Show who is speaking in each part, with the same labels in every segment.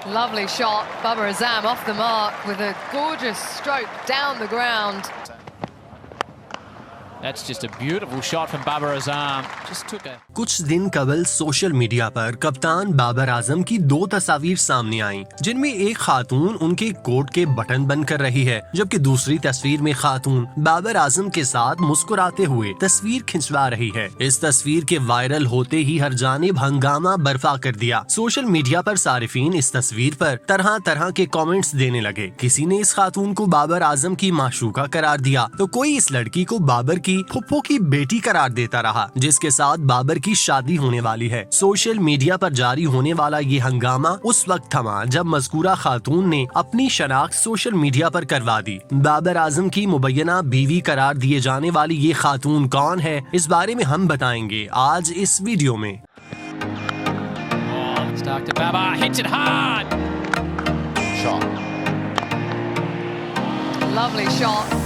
Speaker 1: Lovely shot. Babar Azam off the mark with a gorgeous stroke down the ground.
Speaker 2: That's just a beautiful shot from Babar Azam. Just took a...
Speaker 3: कुछ दिन कबल social media पर कप्तान बाबर आजम की 2 तस्वीर सामने आईं, जिनमें एक खातून उनके कोट के बटन बंद कर रही है, जबकि दूसरी तस्वीर में खातून बाबर आजम के साथ मुस्कुराते हुए तस्वीर खिंचवा रही है। इस तस्वीर के वायरल होते ही हर जानिब हंगामा बर्पा कर दिया। सोशल मीडिया पर सारिफीन इस तस्वीर पर तरह तरह के कमेंट्स देने लगे। किसी ने इस खातून को बाबर आजम की माशूका करार दिया, तो कोई इस लड़की को बाबर की फुप्पो की बेटी करार देता रहा, जिसके साथ बाबर की शादी होने वाली है। सोशल मीडिया पर जारी होने वाला ये हंगामा उस वक्त थमा जब मज़कूरा खातून ने अपनी शनाख्त सोशल मीडिया पर करवा दी। बाबर आजम की मुबैना बीवी करार दिए जाने वाली ये खातून कौन है, इस बारे में हम बताएंगे आज इस वीडियो में।
Speaker 1: Lovely shot.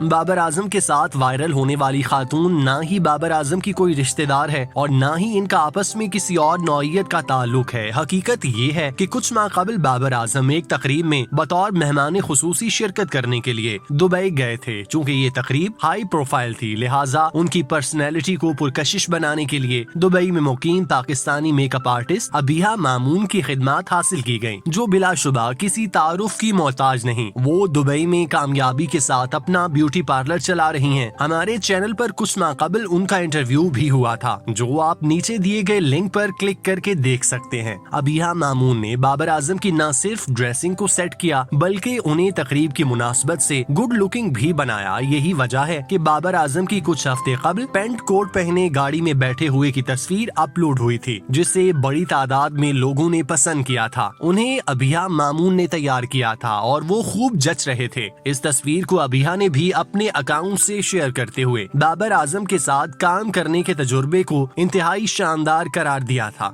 Speaker 3: बाबर आजम के साथ वायरल होने वाली खातून ना ही बाबर आजम की कोई रिश्तेदार है और ना ही इनका आपस में किसी और नौइयत का ताल्लुक है। हकीकत ये है कि कुछ माह कबल बाबर आजम एक तकरीब में बतौर मेहमान खुसूसी शिरकत करने के लिए दुबई गए थे। चूँकि ये तकरीब हाई प्रोफाइल थी, लिहाजा उनकी पर्सनैलिटी को पुरकशिश बनाने के लिए दुबई में मुकीम पाकिस्तानी मेकअप आर्टिस्ट अबिहा मामून की खिदमत हासिल की गयी, जो बिलाशुबा किसी तारुफ की मोहताज नहीं। वो दुबई में कामयाबी के साथ अपना ब्यूटी पार्लर चला रही हैं। हमारे चैनल पर कुछ माह कबल उनका इंटरव्यू भी हुआ था, जो आप नीचे दिए गए लिंक पर क्लिक करके देख सकते हैं। अबिहा मामून ने बाबर आजम की न सिर्फ ड्रेसिंग को सेट किया, बल्कि उन्हें तकरीब की मुनासबत से गुड लुकिंग भी बनाया। यही वजह है कि बाबर आजम की कुछ हफ्ते कबल पेंट कोट पहने गाड़ी में बैठे हुए की तस्वीर अपलोड हुई थी, जिसे बड़ी तादाद में लोगों ने पसंद किया था। उन्हें अबिहा मामून ने तैयार किया था और वो खूब जच रहे थे। इस तस्वीर को अबिहा ने भी अपने अकाउंट से शेयर करते हुए बाबर आजम के साथ काम करने के तजुर्बे को इंतहाई शानदार करार दिया था।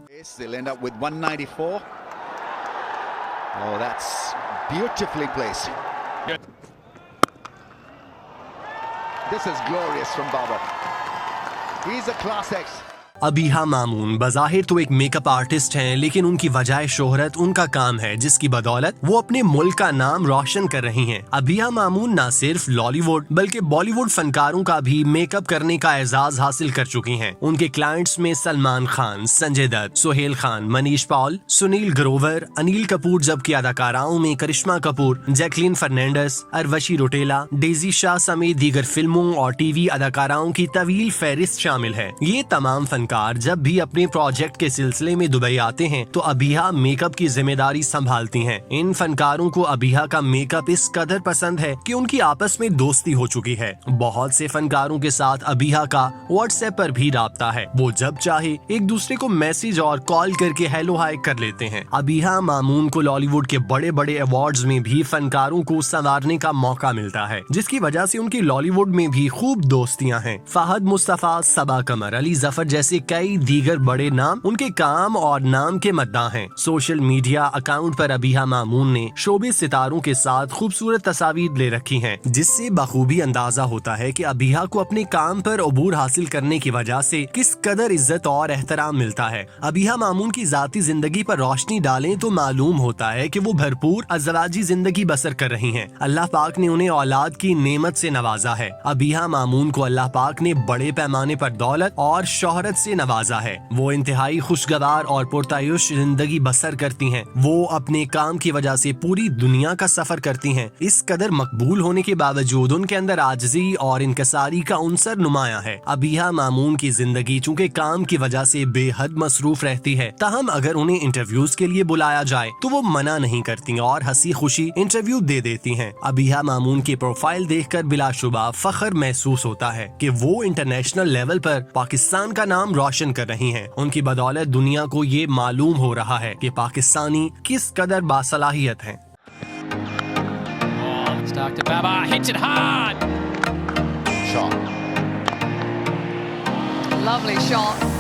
Speaker 3: अबिहा मामून बज़ाहिर तो एक मेकअप आर्टिस्ट हैं, लेकिन उनकी वजह शोहरत उनका काम है, जिसकी बदौलत वो अपने मुल्क का नाम रोशन कर रही हैं। अबिहा मामून न सिर्फ लॉलीवुड बल्कि बॉलीवुड फनकारों का भी मेकअप करने का एजाज हासिल कर चुकी हैं। उनके क्लाइंट्स में सलमान खान, संजय दत्त, सुहेल खान, मनीष पॉल, सुनील ग्रोवर, अनिल कपूर, जबकि अदाकाराओं में करिश्मा कपूर, जैकलीन फर्नांडिस, अरवशी रोटेला, डेजी शाह समेत दीगर फिल्मों और टीवी अदाकाराओं की तवील फहरिस्त शामिल है। ये तमाम जब भी अपने प्रोजेक्ट के सिलसिले में दुबई आते हैं तो अबिहा मेकअप की जिम्मेदारी संभालती हैं। इन फनकारों को अबिहा का मेकअप इस कदर पसंद है कि उनकी आपस में दोस्ती हो चुकी है। बहुत से फनकारों के साथ अबिहा का व्हाट्सएप पर भी राब्ता है। वो जब चाहे एक दूसरे को मैसेज और कॉल करके हेलो हाय कर लेते हैं। अबिहा मामून को लॉलीवुड के बड़े बड़े अवार्ड्स में भी फनकारों को संवारने का मौका मिलता है, जिसकी वजह से उनकी लॉलीवुड में भी खूब दोस्तियां हैं। फहद मुस्तफा, सबा कमर, अली जफर जैसे कई दीगर बड़े नाम उनके काम और नाम के मद्दाह हैं। सोशल मीडिया अकाउंट पर अबिहा मामून ने शोबिस सितारों के साथ खूबसूरत तस्वीर ले रखी हैं, जिससे बखूबी अंदाजा होता है कि अबिहा को अपने काम पर अबूर हासिल करने की वजह से किस कदर इज्जत और एहतराम मिलता है। अबिहा मामून की जाती जिंदगी पर रोशनी डालें तो मालूम होता है कि वो भरपूर अज़वाजी जिंदगी बसर कर रही हैं। अल्लाह पाक ने उन्हें औलाद की नेमत से नवाजा है। अबिहा मामून को अल्लाह पाक ने बड़े पैमाने पर दौलत और शोहरत से नवाजा है। वो इंतहाई खुशगवार और पुरतायुश जिंदगी बसर करती हैं। वो अपने काम की वजह से पूरी दुनिया का सफर करती हैं। इस कदर मकबूल होने के बावजूद उनके अंदर आजिज़ी और इनकसारी का उनसर नुमाया है। अबिहा मामून की जिंदगी चूँकि काम की वजह से बेहद मसरूफ रहती है, ताहम अगर उन्हें इंटरव्यूज के लिए बुलाया जाए तो वो मना नहीं करती और हंसी खुशी इंटरव्यू दे देती हैं। अबिहा मामून की प्रोफाइल देखकर बिलाशुबा फख्र महसूस होता है कि वो इंटरनेशनल लेवल पर पाकिस्तान का नाम रोशन कर रही हैं। उनकी बदौलत दुनिया को ये मालूम हो रहा है कि पाकिस्तानी किस कदर बासलाहियत हैं।
Speaker 1: Lovely shot.